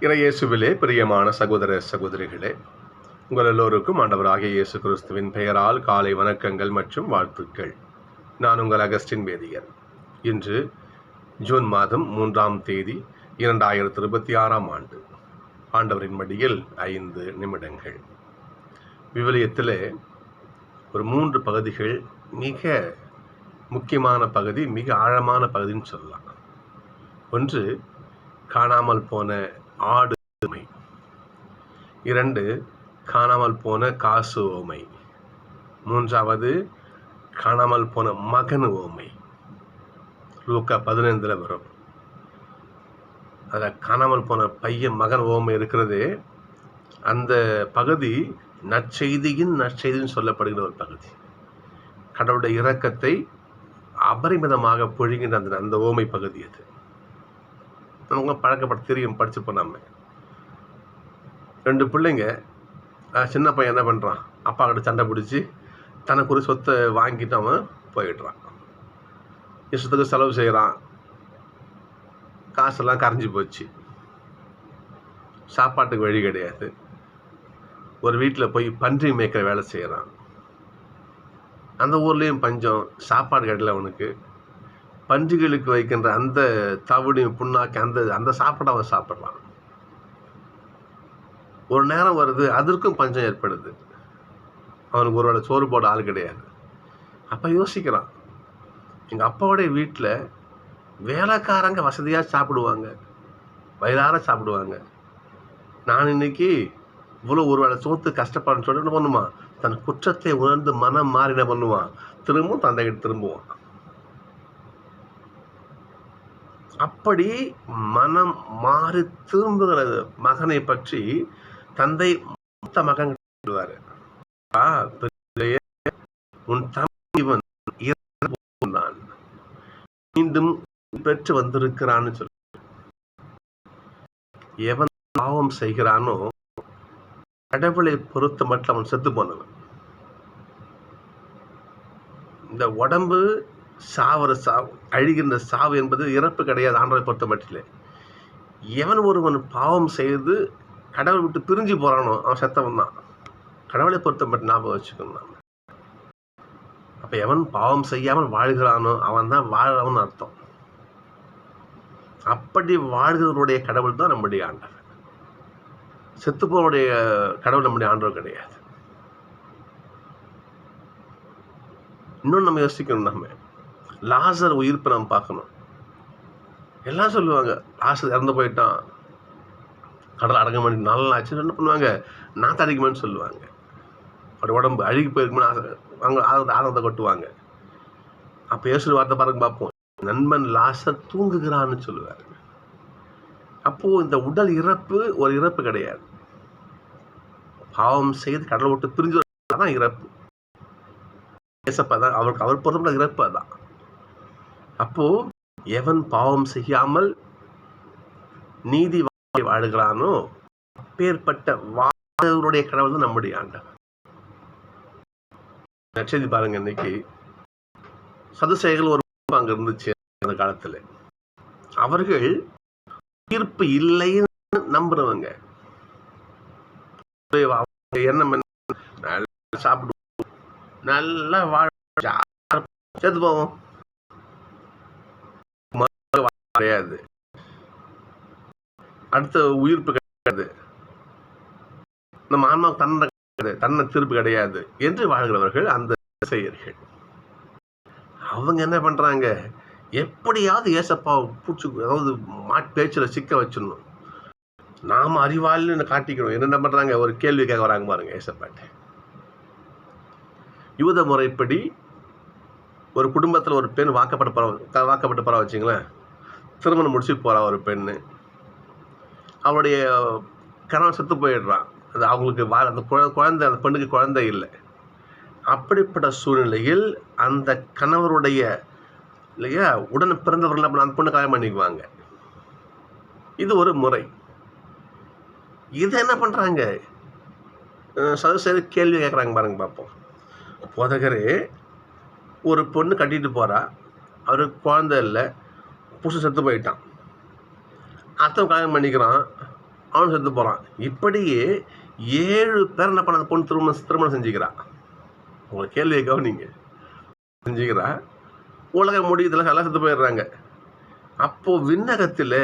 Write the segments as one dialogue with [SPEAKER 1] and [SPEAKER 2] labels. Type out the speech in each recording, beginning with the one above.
[SPEAKER 1] இறையேசுவிலே பிரியமான சகோதர சகோதரிகளே, உங்கள் எல்லோருக்கும் ஆண்டவராகிய இயேசு கிறிஸ்துவின் பெயரால் காலை வணக்கங்கள் மற்றும் வாழ்த்துக்கள். நான் உங்கள் அகஸ்டின் வேதியர். இன்று ஜூன் மாதம் 3ஆம் தேதி 2026ஆம் ஆண்டு. ஆண்டவரின் மடியில் 5 நிமிடங்கள். விவிலியத்திலே ஒரு 3 பகுதிகள் மிக முக்கியமான பகுதி, மிக ஆழமான பகுதின்னு சொல்லலாம். ஒன்று, காணாமல் போன ஆடு ஓமை. 2, காணாமல் போன காசு ஓமை. 3வது, காணாமல் போன மகன் ஓமை. லூக்கா 15 வரும். அதில் காணாமல் போன பையன் மகன் ஓமை இருக்கிறது. அந்த பகுதி நற்செய்தின்னு சொல்லப்படுகிற ஒரு பகுதி. கடவுளுடைய இரக்கத்தை அபரிமிதமாக பொழிகின்ற அந்த ஓமை பகுதி அது. நமக்கு பழக்கப்பட்ட தெரியும், படிச்சுப்போம். நம்ம 2 பிள்ளைங்க, சின்ன பையன் என்ன பண்ணுறான், அப்பா கிட்ட சண்டை பிடிச்சி தனக்கு ஒரு சொத்தை வாங்கிட்டு அவன் போயிடுறான். இஷ்டத்துக்கு செலவு செய்கிறான், காசெல்லாம் கரைஞ்சி போச்சு, சாப்பாட்டுக்கு வழி கிடையாது. ஒரு வீட்டில் போய் பன்றி மேய்க்கிற வேலை செய்கிறான். அந்த ஊர்லேயும் பஞ்சம், சாப்பாடு கிடைக்கல அவனுக்கு. பன்றிகளுக்கு வைக்கின்ற அந்த தவிடு புண்ணாக்கி அந்த சாப்பாடை அவன் சாப்பிட்றான். ஒரு நேரம் வருது, அதற்கும் பஞ்சம் ஏற்படுது. அவனுக்கு ஒருவேளை சோறு போட ஆள் கிடையாது. அப்போ யோசிக்கிறான், எங்கள் அப்பாவுடைய வீட்டில் வேலைக்காரங்க வசதியாக சாப்பிடுவாங்க, வயிறார சாப்பிடுவாங்க. நான் இன்னைக்கு இவ்வளோ ஒருவேளை சோத்து கஷ்டப்படுறேன்னு சொல்லி என்ன பண்ணுவான், தன் குற்றத்தை உணர்ந்து மனம் மாறி என்ன பண்ணுவான், திரும்பவும் தந்தைகிட்ட திரும்புவான். அப்படி மனம் மாறி திரும்புகிற மகனை பற்றி தந்தை மூத்த மகன் சொல்லுவாரு, உன் தம்பி நான் மீண்டும் பெற்று வந்திருக்கிறான்னு சொல்லி. எவன் பாவம் செய்கிறானோ கடவுளை பொறுத்த மட்டும் அவன் செத்து போனவன். இந்த உடம்பு சாவு, அழிகின்ற சாவு என்பது இறப்பு கிடையாது. ஆண்டவரை பொறுத்த மட்டிலே எவன் ஒருவன் பாவம் செய்து கடவுளை விட்டு பிரிஞ்சு போறானோ அவன் செத்தவன் தான். கடவுளை பொறுத்த மட்டும் ஞாபகம் வச்சுக்கணும். அப்ப எவன் பாவம் செய்யாமல் வாழ்கிறானோ அவன் தான் வாழவன் அர்த்தம். அப்படி வாழ்கிறவருடைய கடவுள் தான் நம்முடைய ஆண்டவர். செத்துப்போனுடைய கடவுள் நம்முடைய ஆண்டவர் கிடையாது. இன்னொன்று நம்ம யோசிக்கணும், நம்ம லாசர் உயிர்ப்பை நம்ம பார்க்கணும். எல்லாம் சொல்லுவாங்க, லாசர் இறந்து போயிட்டான், கடல் அடங்க மாட்டேன், நல்லா ஆச்சு. என்ன பண்ணுவாங்க, நாற்று அடிக்குமான்னு சொல்லுவாங்க. அவருடைய உடம்பு அழுகி போயிருக்குமே அவங்க ஆனந்தத்தை கொட்டுவாங்க. அப்போ யோசனை வார்த்தை பாருங்க பார்ப்போம், நண்பன் லாசர் தூங்குகிறான்னு சொல்லுவார். அப்போ இந்த உடல் இறப்பு ஒரு இறப்பு கிடையாது. பாவம் செய்து கடலை விட்டு பிரிஞ்சு தான் இறப்பு. தான் அவர் பொறுத்த இறப்பு அதான். அப்போ எவன் பாவம் செய்யாமல் நீதி வாழுகிறானோ அப்பேற்பட்ட வாழ்வுடைய கடவுள் தான் நம்முடைய ஆண்டவர். நற்செய்தி பாருங்க, இன்னைக்கு சதுசேயர்கள் ஒரு அங்க இருந்துச்சு அந்த காலத்துல. அவர்கள் தீர்ப்பு இல்லைன்னு நம்புறவங்க. என்ன சாப்பிடுவோம், நல்லா வாழ செத்து போவோம், கிடையாது, அடுத்த உயிர்ப்பு கிடையாது, நம்ம ஆன்மாவுக்கு தன்னை தீர்ப்பு கிடையாது என்று வாழ்கிறவர்கள் அந்த செயர்கள். அவங்க என்ன பண்றாங்க, எப்படியாவது ஏசப்பா பூச்சி, அதாவது பேச்சுல சிக்க வச்சிடணும், நாம அறிவாளின்னு காட்டிக்கணும். என்ன பண்றாங்க, ஒரு கேள்வி கேட்க வராங்க பாருங்க ஏசப்பாட்ட. யூத முறைப்படி ஒரு குடும்பத்தில் ஒரு பெண் வாக்கப்பட்டு போறா வச்சுங்களேன், திருமணம் முடிச்சுட்டு போறா ஒரு பெண்ணு, அவருடைய கணவன் செத்து போயிடுறான். அது அவங்களுக்கு அந்த குழந்தை, அந்த பெண்ணுக்கு குழந்தை இல்லை. அப்படிப்பட்ட சூழ்நிலையில் அந்த கணவருடைய இல்லையா உடன் பிறந்தவர்கள் அந்த பொண்ணு கல்யாணம் பண்ணிக்குவாங்க. இது ஒரு முறை. இதை என்ன பண்றாங்க, சதுசேயர் கேள்வி கேட்குறாங்க பாருங்க பார்ப்போம். போதகரே, ஒரு பொண்ணு கட்டிட்டு போறா, அவருக்கு குழந்தை இல்லை, புருஷன் செத்து போயிட்டான், அத்தனை கல்யாணம் பண்ணிக்கிறான், அவன் செத்து போகிறான். இப்படியே 7 பேர் என்ன பண்ண, அந்த பொண்ணு திருமணம் செஞ்சுக்கிறான். உங்களை கேள்வியை கவனிங்க. செஞ்சுக்கிறா, உலகம் முடியுதுல, எல்லாம் செத்து போயிடுறாங்க. அப்போது விண்ணகத்தில்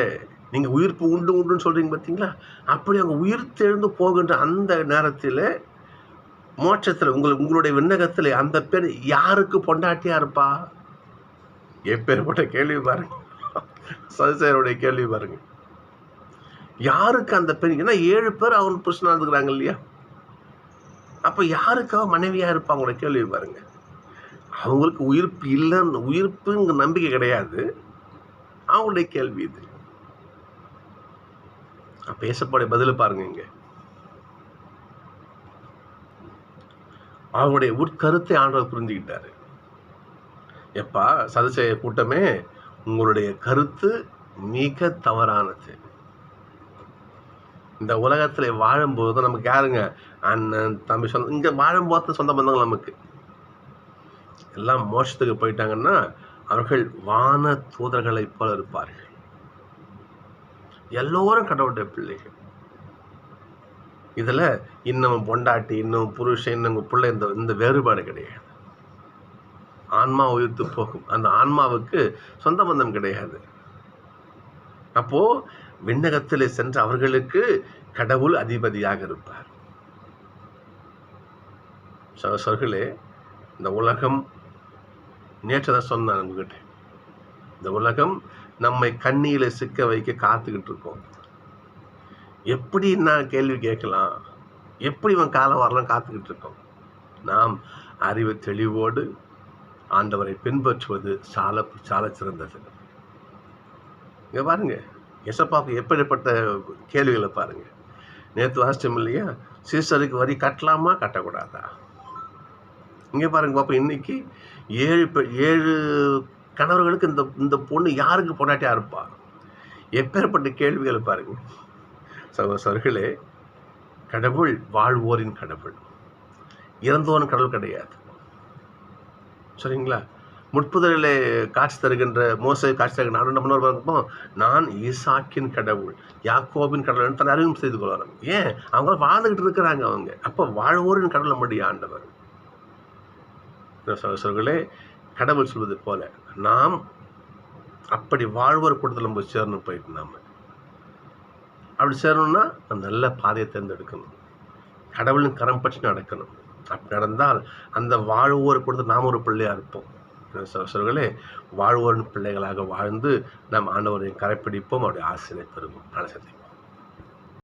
[SPEAKER 1] நீங்கள் உயிர்ப்பு உண்டுன்னு சொல்கிறீங்க பார்த்தீங்களா, அப்படி அவங்க உயிர் தெழுந்து போகின்ற அந்த நேரத்தில் மோட்சத்தில் உங்களுடைய விண்ணகத்தில் அந்த பேர் யாருக்கு பொண்டாட்டியா இருப்பா? எப்பேற்பட்ட கேள்வி பாருங்க. சதுசேயருடைய கேள்வி பாருங்க. யாருக்கு அந்த பெண்? ஏன்னா 7 பேர் அவன் புருஷனா இருந்துக்கிறாங்க இல்லையா? அப்ப யாருக்கு அவன் மனைவியா இருப்பா? அவங்களோட கேள்வி பாருங்க. அவங்களுக்கு உயிர்ப்பு இல்லைன்னு, உயிர்ப்புங்க நம்பிக்கை கிடையாது. அவங்களுடைய கேள்வி இது. பேசப்பட பதில் பாருங்க. இங்க அவருடைய உட்கருத்தை ஆண்டவர் புரிஞ்சுக்கிட்டாரு. எப்பா சதுசேய கூட்டமே, உங்களுடைய கருத்து மிக தவறானது. இந்த உலகத்துல வாழும்போது நமக்கு யாருங்க? அண்ணன் தம்பி சொந்தம். இங்க வாழும்போது சொந்த பந்தங்கள் நமக்கு எல்லாம் மோட்சத்துக்கு போயிட்டாங்கன்னா அவர்கள் வான தூதர்களை போல இருப்பார்கள். எல்லோரும் கடவுளுடைய பிள்ளைகள். இதுல இன்னும் பொண்டாட்டி, இன்னும் புருஷன், இன்னும் பிள்ளை, இந்த வேறுபாடு கிடையாது. ஆன்மா உயிர்த்து போகும். அந்த ஆன்மாவுக்கு சொந்த பந்தம் கிடையாது. அப்போ விண்ணகத்திலே சென்ற அவர்களுக்கு கடவுள் அதிபதியாக இருப்பார். சகோதரர்களே, இந்த உலகம் நேற்றுதான் சொன்னான் நம்மகிட்ட, இந்த உலகம் நம்மை கண்ணியில சிக்க வைக்க காத்துக்கிட்டு இருக்கோம். எப்படி நான் கேள்வி கேட்கலாம், எப்படி இவன் காலம் வரலாம் காத்துக்கிட்டு இருக்கோம். நாம் அறிவு தெளிவோடு ஆண்டவரை பின்பற்றுவது சால சால சிறந்தது. இங்க பாருங்க, எசப்பாவுக்கு எப்படிப்பட்ட கேள்விகளை பாருங்க. நேற்று வாசிச்சோம் இல்லையா, சீசருக்கு வரி கட்டலாமா கட்டக்கூடாதா? இங்க பாருங்க பாப்பா, இன்னைக்கு 7 கணவர்களுக்கு இந்த பொண்ணு யாருக்கு பொண்டாட்டியா இருப்பா? எப்பேற்பட்ட கேள்விகளை பாருங்க. சகோதரர்களே, கடவுள் வாழ்வோரின் கடவுள், இறந்தோரின் கடவுள் கிடையாது. சரிங்களா? முற்புதலிலே காட்சி தருகின்ற மோசே காட்சி தருகின்ற என்ன பண்ணுவார்? நான் ஈசாக்கின் கடவுள், யாக்கோபின் கடவுள் தன்னை அறிமுகம் செய்து கொள்வார். ஏன்? அவங்க வாழ்ந்துகிட்டு இருக்கிறாங்க. அவங்க அப்போ வாழ்வோரின் கடவுள் நம்முடைய ஆண்டவர். சகோதரர்களே, கடவுள் சொல்வது போல நாம் அப்படி வாழ்வோர் கூட்டத்தில் நம்ம சேரணும். போயிட்டு நாம அப்படி சேரணும்னா நல்ல பாதையை தேர்ந்தெடுக்கணும், கடவுளின் கரம் பற்றி நடக்கணும். அப்படி நடந்தால் அந்த வாழ்வோர் கூட்டத்தில் நாம் ஒரு பிள்ளையா இருப்போம். சகோதரர்களே, வாழ்வோரின் பிள்ளைகளாக வாழ்ந்து நாம் ஆண்டவரின் கரைப்பிடிப்போம், அவருடைய ஆசீர்வாதத்தை பெறுவோம்.